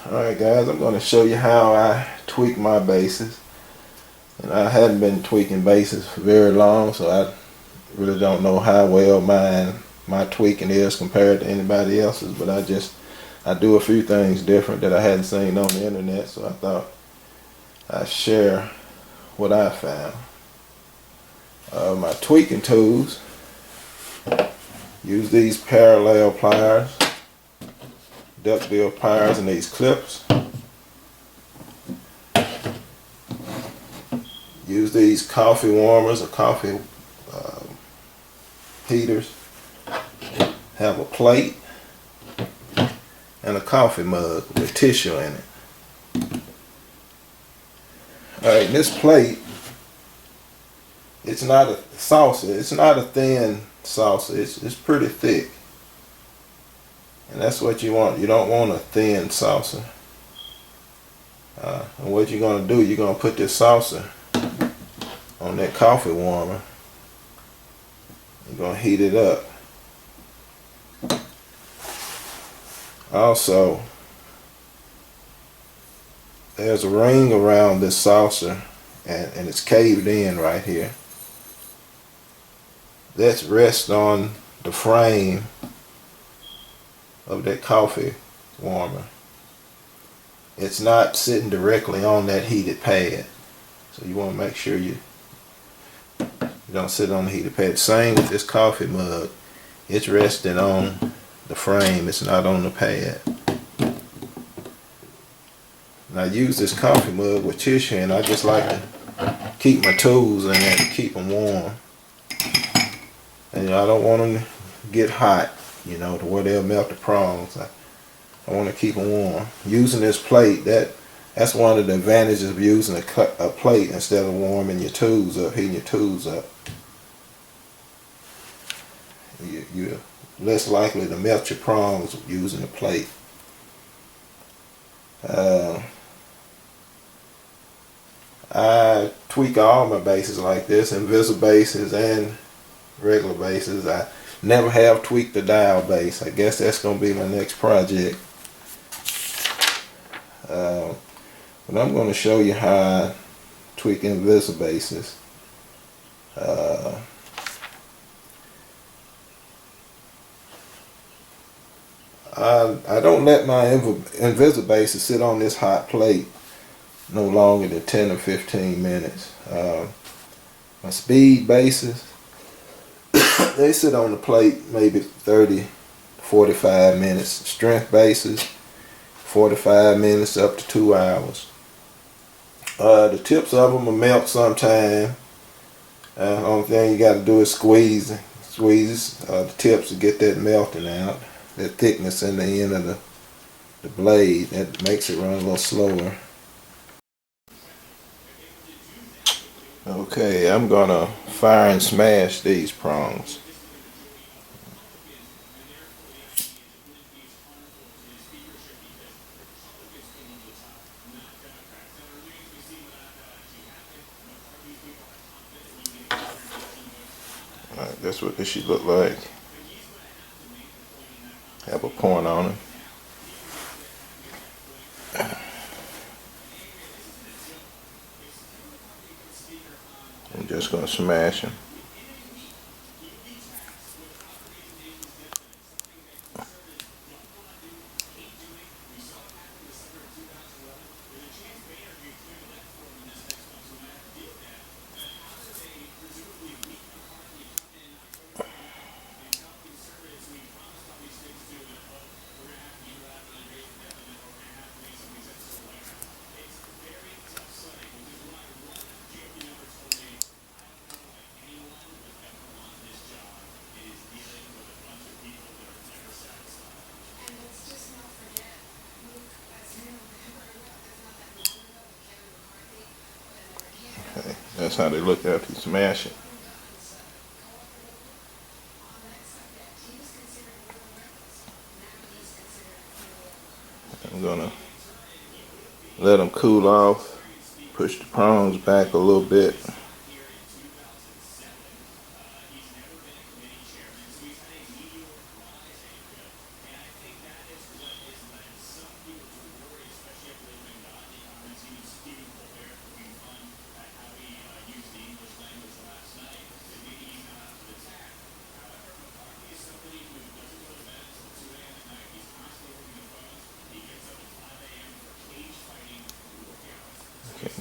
Alright guys, I'm going to show you how I tweak my bases. And I hadn't been tweaking bases for very long, so I really don't know how well my tweaking is compared to anybody else's, but I do a few things different that I hadn't seen on the internet, so I thought I'd share what I found. My tweaking tools, use these parallel pliers, duckbill pliers, and these clips. Use these coffee warmers or coffee heaters. Have a plate and a coffee mug with tissue in it. Alright, this plate, it's not a saucer. It's not a thin saucer. It's pretty thick. And that's what you want. You don't want a thin saucer. And what you're going to do, you're going to put this saucer on that coffee warmer. You're going to heat it up. Also, there's a ring around this saucer and it's caved in right here. That rests on the frame of that coffee warmer. It's not sitting directly on that heated pad. So you want to make sure you don't sit on the heated pad. Same with this coffee mug. It's resting on the frame. It's not on the pad. And I use this coffee mug with tissue, and I just like to keep my tools in there to keep them warm. And I don't want them to get hot, to where they'll melt the prongs. I want to keep them warm. Using this plate, that's one of the advantages of using a plate instead of warming your tools up, heating your tools up. You're less likely to melt your prongs using a plate. I tweak all my bases like this, Invisibases and regular bases. I never have tweaked the dial base. I guess that's going to be my next project. But I'm going to show you how I tweak Invisibases. I don't let my Invisibases sit on this hot plate no longer than 10 or 15 minutes. My speed bases, they sit on the plate maybe 30, 45 minutes. Strength bases, 45 minutes up to 2 hours. The tips of them will melt sometime. Only thing you got to do is squeeze the tips to get that melting out. That thickness in the end of the blade, that makes it run a little slower. Okay, I'm gonna fire and smash these prongs. Alright, that's what this should look like. Have a point on it. I'm just going to smash them. Okay, that's how they look after you smash it. I'm gonna let them cool off, push the prongs back a little bit.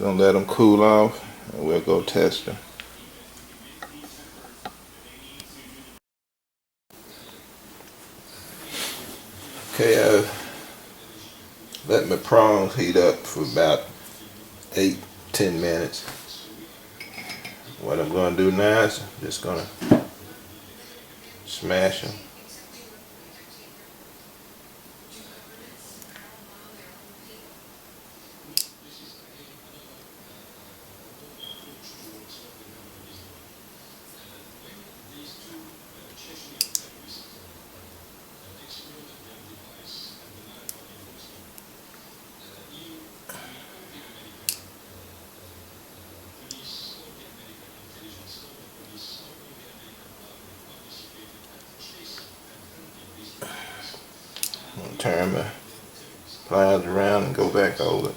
Gonna let them cool off and we'll go test them. Okay, let my prongs heat up for about 8-10 minutes. What I'm gonna do now is just gonna smash them. I'm gonna turn my pliers around and go back over it.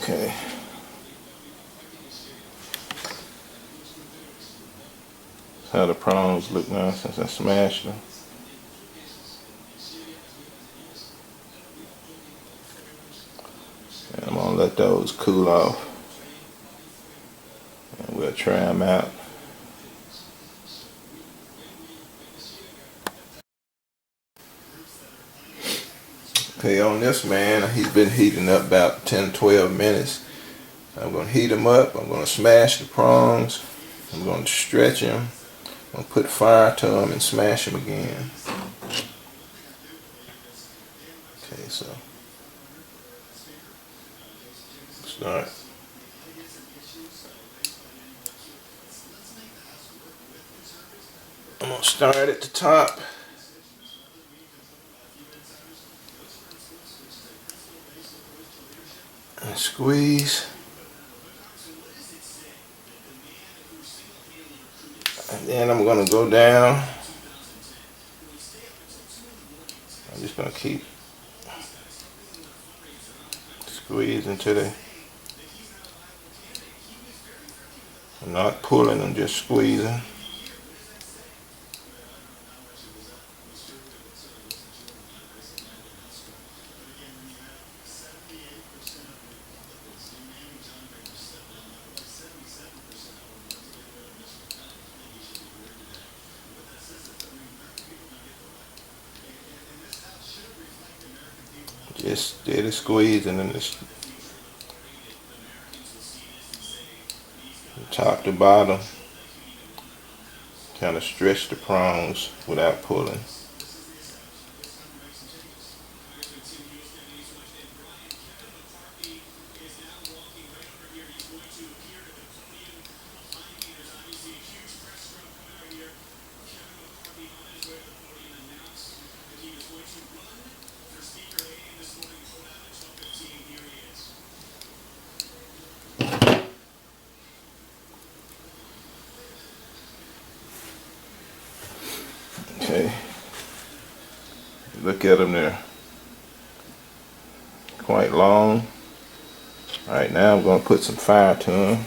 Okay. How the prongs look now since I smashed them. And I'm gonna let those cool off and we'll try them out. Okay, on this man, he's been heating up about 10-12 minutes. I'm gonna heat him up, I'm gonna smash the prongs, I'm gonna stretch him, I'm gonna put fire to him and smash him again. Okay, so start. I'm gonna start at the top. And squeeze. And then I'm gonna go down. I'm just gonna keep squeezing to the, I'm not pulling, I'm just squeezing. Just steady squeezing and just top to bottom. Kind of stretch the prongs without pulling. Okay, look at them, they're quite long. Alright, now I'm going to put some fire to them.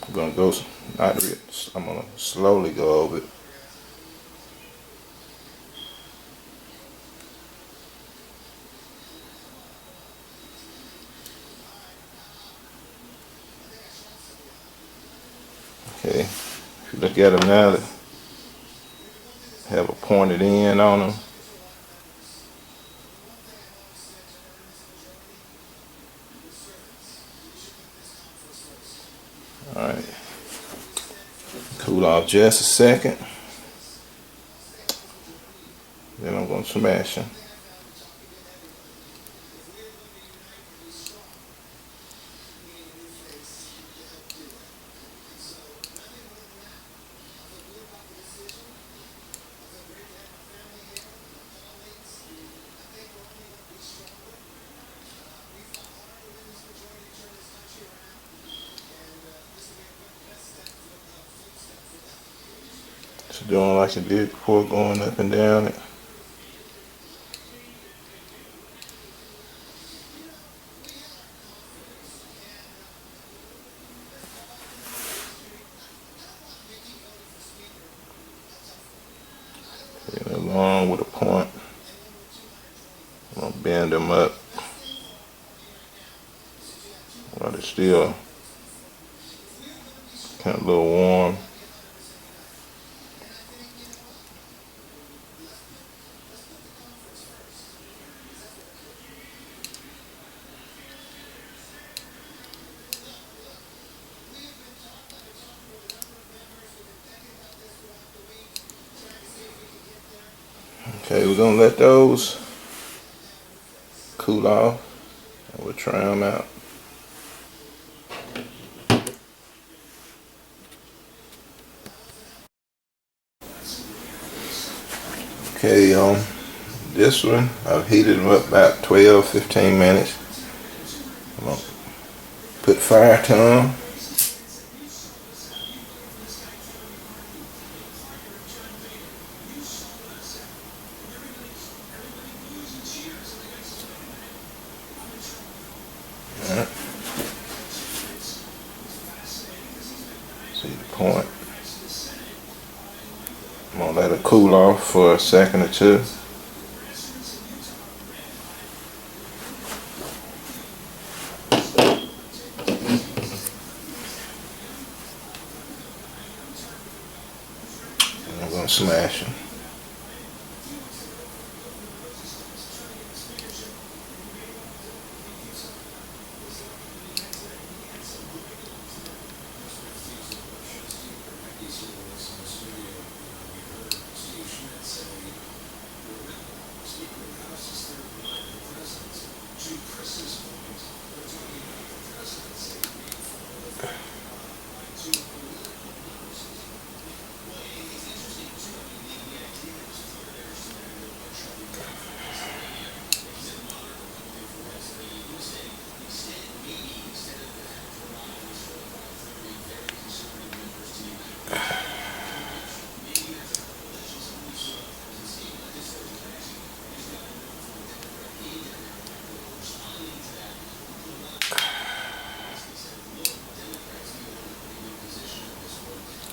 I'm going to go, I'm going to slowly go over it. Okay, if you look at them now, they have a pointed end on them. Alright, cool off just a second. Then I'm going to smash them. Just doing like I did before, going up and down it. And along with a point, I'm gonna bend them up while they're still kind of a little warm. Okay, we're gonna let those cool off and we'll try them out. Okay, this one I've heated them up about 12-15 minutes. I'm gonna put fire to them. See the point. I'm gonna let it cool off for a second or two. And I'm gonna smash them.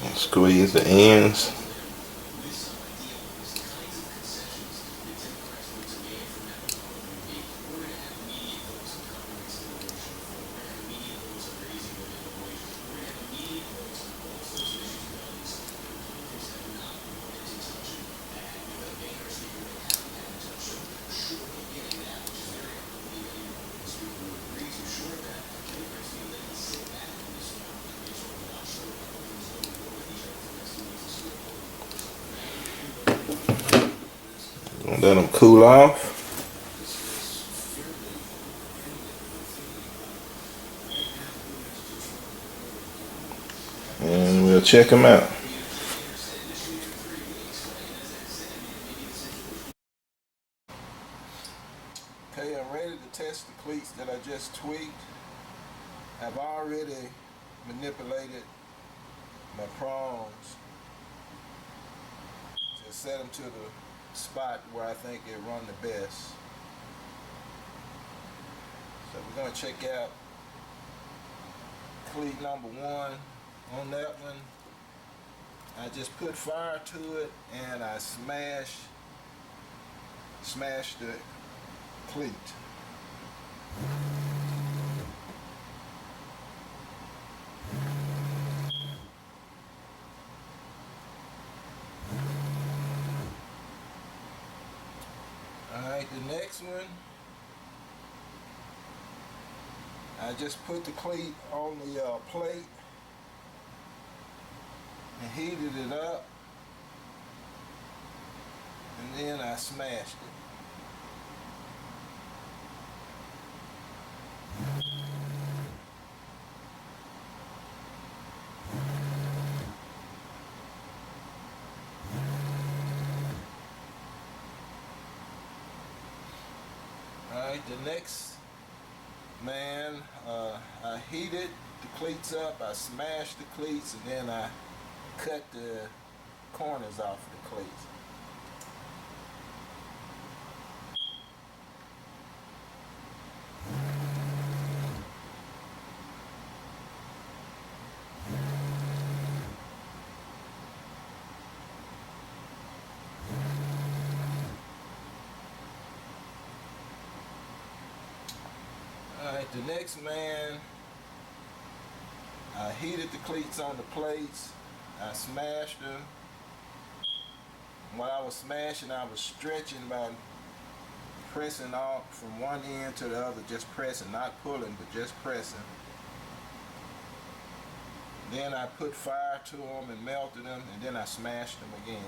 And squeeze the ends. Let them cool off. And we'll check them out. Okay, I'm ready to test the cleats that I just tweaked. I've already manipulated my prongs to set them to the spot where I think they run the best. So we're going to check out cleat number 1. On that one, I just put fire to it and I smashed the cleat. Alright, the next one, I just put the cleat on the plate and heated it up, and then I smashed it. Alright, the next man, I heated the cleats up, I smashed the cleats, and then I cut the corners off the cleats. Alright, the next man, I heated the cleats on the plates. I smashed them. While I was smashing, I was stretching by pressing off from one end to the other, just pressing, not pulling, but just pressing. Then I put fire to them and melted them, and then I smashed them again.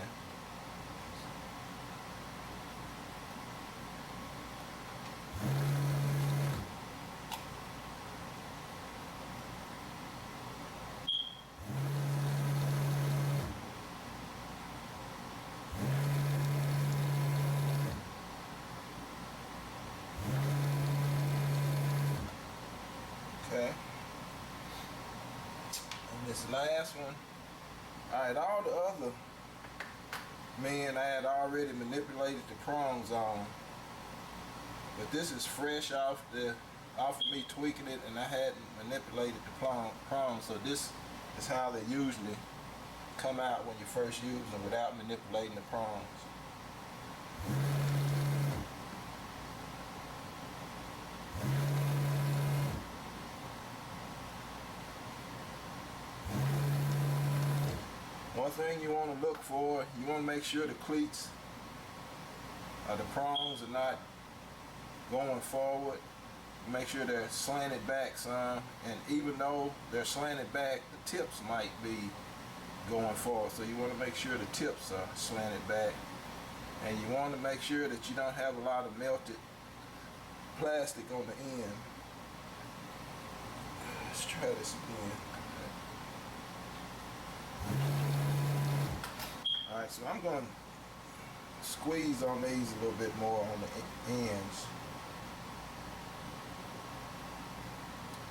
Okay. And this last one, alright, all the other men I had already manipulated the prongs on, but this is fresh off of me tweaking it, and I hadn't manipulated the prongs, so this is how they usually come out when you first use them without manipulating the prongs. One thing you want to look for, you want to make sure the cleats or the prongs are not going forward. Make sure they're slanted back some, and even though they're slanted back, the tips might be going forward. So you want to make sure the tips are slanted back, and you want to make sure that you don't have a lot of melted plastic on the end. Let's try this again. Alright, so I'm going to squeeze on these a little bit more on the ends.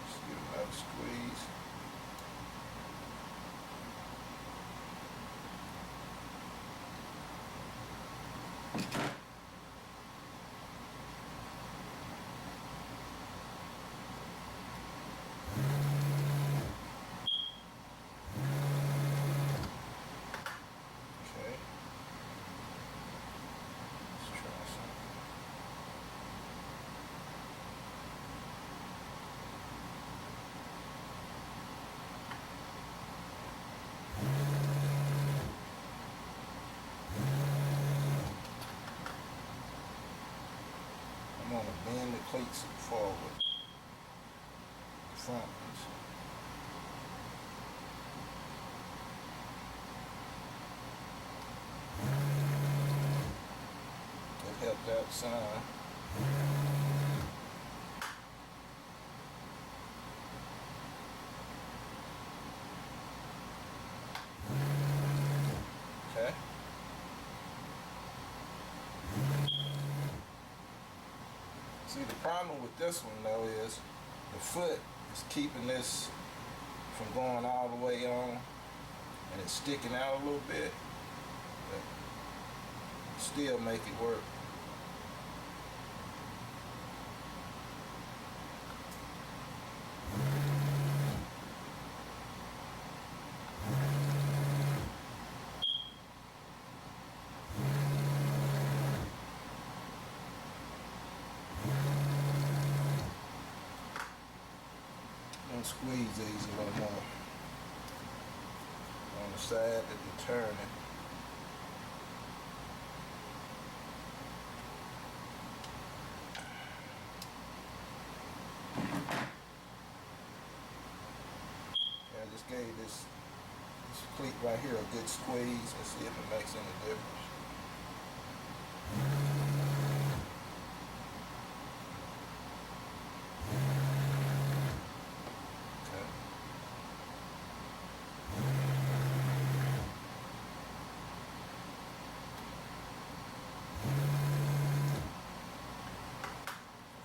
Just give it a squeeze. I'm going to bend the cleats forward, front ones. That helped out some. Okay. See, the problem with this one though is the foot is keeping this from going all the way on, and it's sticking out a little bit, but still make it work. Squeeze these a little more on the side that you're turning. Okay, I just gave this cleat right here a good squeeze. Let's see if it makes any difference.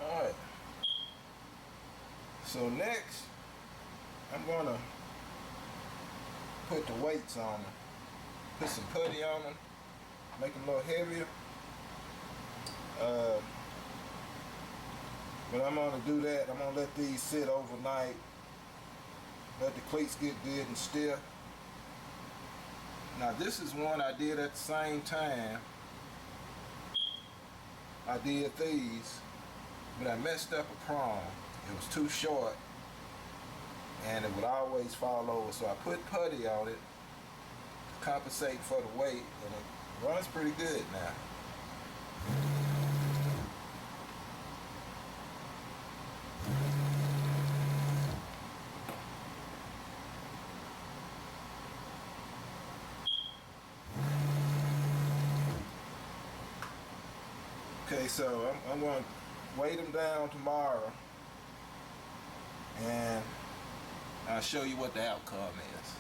Alright, so next I'm going to put the weights on them. put some putty on them, make them a little heavier. But I'm gonna do that. I'm gonna let these sit overnight, let the cleats get good and stiff. Now this is one I did at the same time I did these, but I messed up a prong. It was too short and it would always fall over, so I put putty on it to compensate for the weight, and it runs pretty good now. Okay, so I'm going to weight them down tomorrow and I'll show you what the outcome is.